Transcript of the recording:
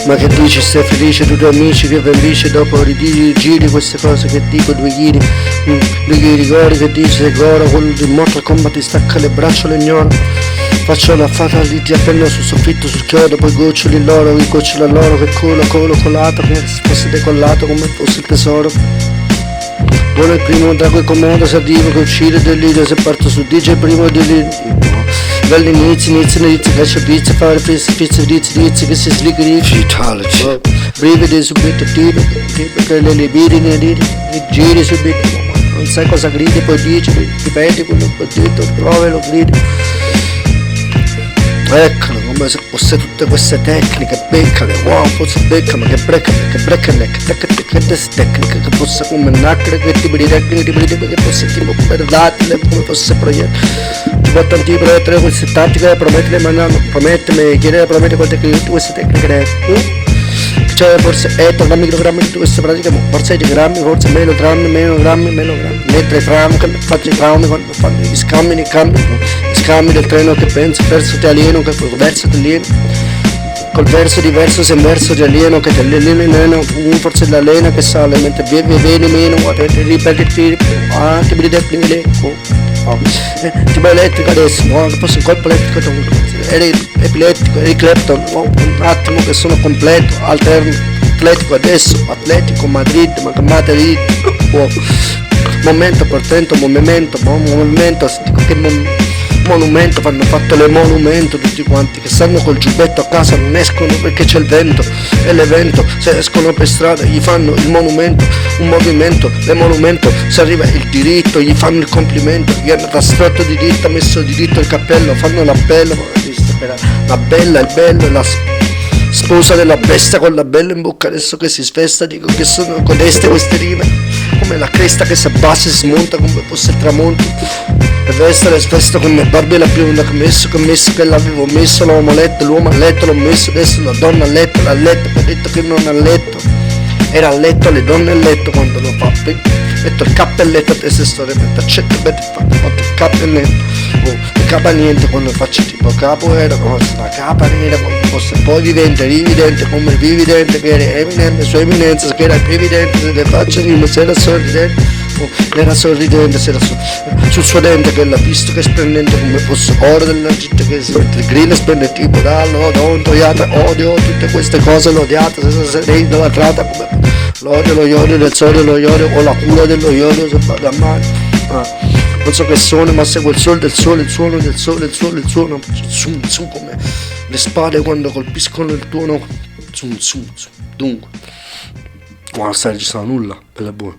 Ma che dici, stai felice, tu tuoi amici che felice dopo giri queste cose che dico, 2 chili cori che dici, sei coro, quello di Mortal Kombat ti stacca le braccia, le ignoro. Faccio la fata lì, ti appenno sul soffitto, sul chiodo, poi goccioli l'oro, vi gocciolo all'oro, che colo colato, come se fosse decollato, come fosse il tesoro. Buono il primo da quel comodo, se arrivo che uccide delirio, se parto su DJ primo delirio. Dall'inizio, lascio pizza, fare pizza, che si sligri. Fatality. Brividi subito, tiro, che le libidi, giri subito. Non sai cosa gridi, poi dici, ripeti quello che ho detto, provi, lo gridi. Eccolo, come se fosse tutte queste tecniche, beccale, wow, forse becca, ma che brecca neck, che tecnica, che fosse come nacchere, che tipo di tecniche, che fosse tipo per datile, come fosse progetto. Ci può tanti proiettare queste tattiche, promettile, ma no, promettimi, chiedere, prometti queste tecniche, cioè forse etto, microgrammi di queste pratiche, forse grammi, forse meno grammi, mentre faccio i traumi quando fanno gli scambi del treno che penso, verso di alieno, che col verso di alieno, col verso diverso, se verso di alieno, che ti alleno, forse l'alena che sale, mentre vieni meno, ripeti, tipo di tecniche, tipo elettrico adesso, che posso un colpo elettrico, epilettico, riclepton, un attimo che sono completo, alterno, atletico adesso, atletico, Madrid, Madrid, momento, portento, movimento, dico che monumento, fanno fatto le monumento tutti quanti che stanno col giubbetto a casa, non escono perché c'è il vento e l'evento, se escono per strada gli fanno il monumento, un movimento, le monumento, se arriva il diritto gli fanno il complimento, gli hanno trastratto di diritto, ha messo di diritto il cappello, fanno l'appello, la bella, il bello, la sposa della bestia con la bella in bocca, adesso che si svesta dico che sono codeste queste rime, come la cresta che si abbassa e si smonta come fosse il tramonto. E svesto come Barbie la bionda che messo che l'avevo messo, l'uomo a letto, l'uomo a letto l'ho messo, adesso la donna a letto, l'ha letto, mi ha detto che non ha letto, era a letto, le donne a letto quando lo fa, metto il cappelletto a te se storia, metto accetto, fatto il cappelletto, capa niente quando faccio tipo capo era, no, la capa nera quando fosse poi vivente, rividente, come il vividente che era eminente, sua eminenza che era evidente, se le faccio rime, se era sorridente. Era sorridente, sul suo dente che l'ha visto che è splendente come fosse oro della gente che si mette il grill e spende tipo odio tutte queste cose, l'odiata, se sei idolatrata come l'odio del sole, lo iodio o la cura dello iodio se vado a male. Non so che sono, ma seguo il suono del sole, il suono del sole, il suono, zum, come le spade quando colpiscono il tuono, zum. Dunque, qua non sta registrando nulla, bella buona.